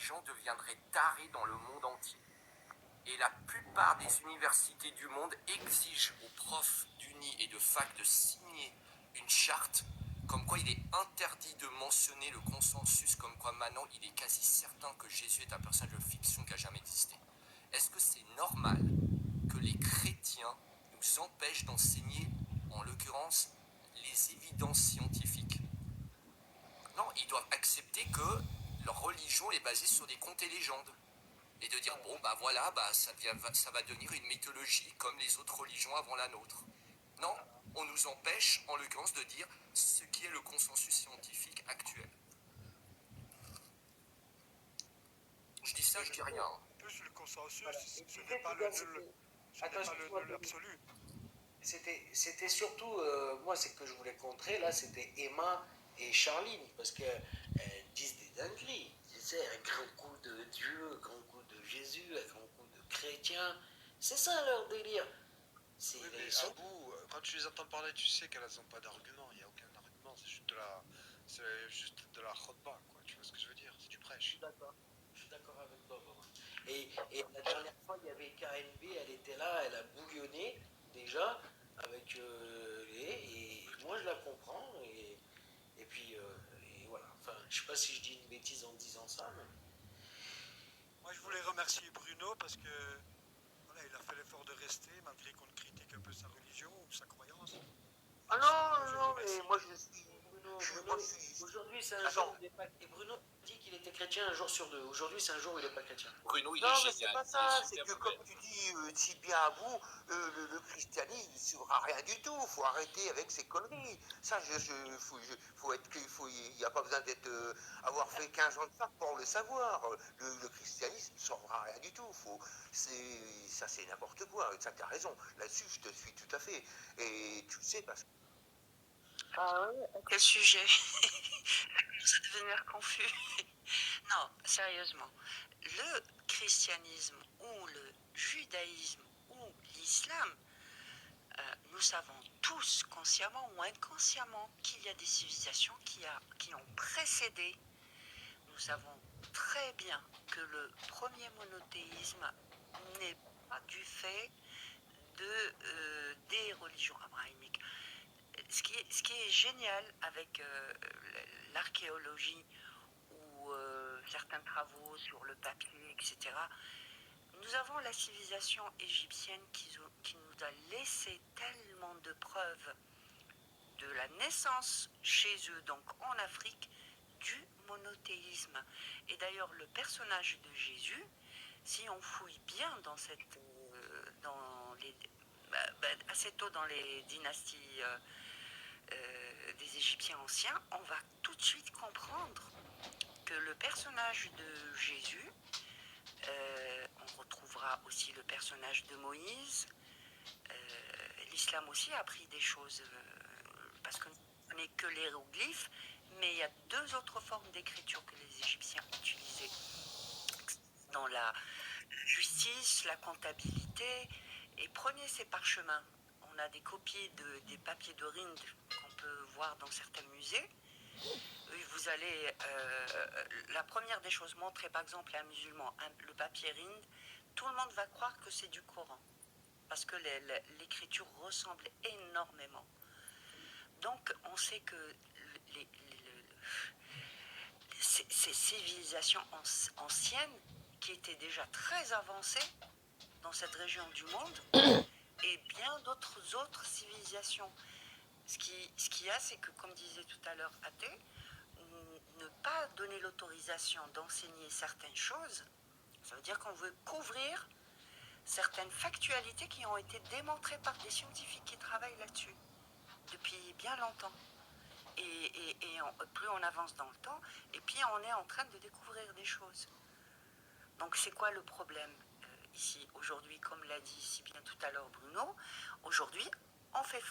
gens deviendraient tarés dans le monde entier. Et la plupart des universités du monde exigent aux profs d'uni et de fac de signer une charte comme quoi il est interdit de mentionner le consensus, comme quoi maintenant il est quasi certain que Jésus est un personnage de fiction qui a jamais existé. Est-ce que c'est normal que les chrétiens nous empêchent d'enseigner, en l'occurrence, les évidences scientifiques? Non, ils doivent accepter que leur religion est basée sur des contes et légendes. Et de dire, bon, bah voilà, bah ça va devenir une mythologie comme les autres religions avant la nôtre. Non, on nous empêche, en l'occurrence, de dire ce qui est le consensus scientifique actuel. Je dis ça, je dis rien. En plus, le consensus, voilà. Ce n'est pas l'absolu. C'était surtout, moi, ce que je voulais contrer, là, c'était Emma et Charline, parce qu'elles disent des dingueries. Tu sais, un grand coup de Dieu, un grand coup de Jésus, un grand coup de chrétien. C'est ça leur délire. Oui, mais à bout, quand tu les entends parler, tu sais qu'elles n'ont pas d'argument. Il n'y a aucun argument. C'est juste de la khotba, quoi. Tu vois ce que je veux dire? C'est du prêche. Je suis d'accord avec toi, Romain. Et la dernière fois, il y avait KNB, elle était là, elle a bouillonné déjà avec et moi je la comprends et puis et voilà. Enfin, je sais pas si je dis une bêtise en disant ça, mais moi je voulais remercier Bruno parce que voilà, il a fait l'effort de rester malgré qu'on critique un peu sa religion ou sa croyance. ah non, mais moi je suis Bruno. Aujourd'hui c'est un jour où il n'est pas. Et Bruno dit qu'il était chrétien un jour sur deux. Aujourd'hui c'est un jour où il n'est pas chrétien. Bruno, il non, est mais génial. c'est pas ça, c'est que comme tu dis si bien à vous, le christianisme ne sera rien du tout. Il faut arrêter avec ces conneries. Ça, il n'y a pas besoin avoir fait 15 ans de ça pour le savoir. Le christianisme ne saura rien du tout. Ça, c'est n'importe quoi. Ça, tu as raison. Là-dessus, je te suis tout à fait. Et tu le sais parce que. Ah oui, à quel sujet? Ça commence à devenir confus. Non, sérieusement. Le christianisme ou le judaïsme ou l'islam, nous savons tous, consciemment ou inconsciemment, qu'il y a des civilisations qui ont précédé. Nous savons très bien que le premier monothéisme n'est pas du fait des religions abrahamiques. Ce qui est génial avec l'archéologie ou certains travaux sur le papier, etc., nous avons la civilisation égyptienne qui nous a laissé tellement de preuves de la naissance chez eux, donc en Afrique, du monothéisme. Et d'ailleurs, le personnage de Jésus, si on fouille bien dans assez tôt dans les dynasties des Égyptiens anciens, on va tout de suite comprendre que le personnage de Jésus, on retrouvera aussi le personnage de Moïse. L'islam aussi a appris des choses parce qu'on n'est que l'hiéroglyphe, mais il y a deux autres formes d'écriture que les Égyptiens utilisaient dans la justice, la comptabilité. Et prenez ces parchemins. On a des copies des papiers de Rinde qu'on peut voir dans certains musées. Vous allez, la première des choses, montrer par exemple à un musulman le papier Rinde, tout le monde va croire que c'est du Coran, parce que l'écriture ressemble énormément. Donc on sait que ces civilisations anciennes, qui étaient déjà très avancées dans cette région du monde, et bien d'autres civilisations. Ce qu'il y a, c'est que, comme disait tout à l'heure Athée, ne pas donner l'autorisation d'enseigner certaines choses, ça veut dire qu'on veut couvrir certaines factualités qui ont été démontrées par des scientifiques qui travaillent là-dessus depuis bien longtemps. Et plus on avance dans le temps, et puis on est en train de découvrir des choses. Donc c'est quoi le problème ici, aujourd'hui, comme l'a dit si bien tout à l'heure Bruno? Aujourd'hui, on fait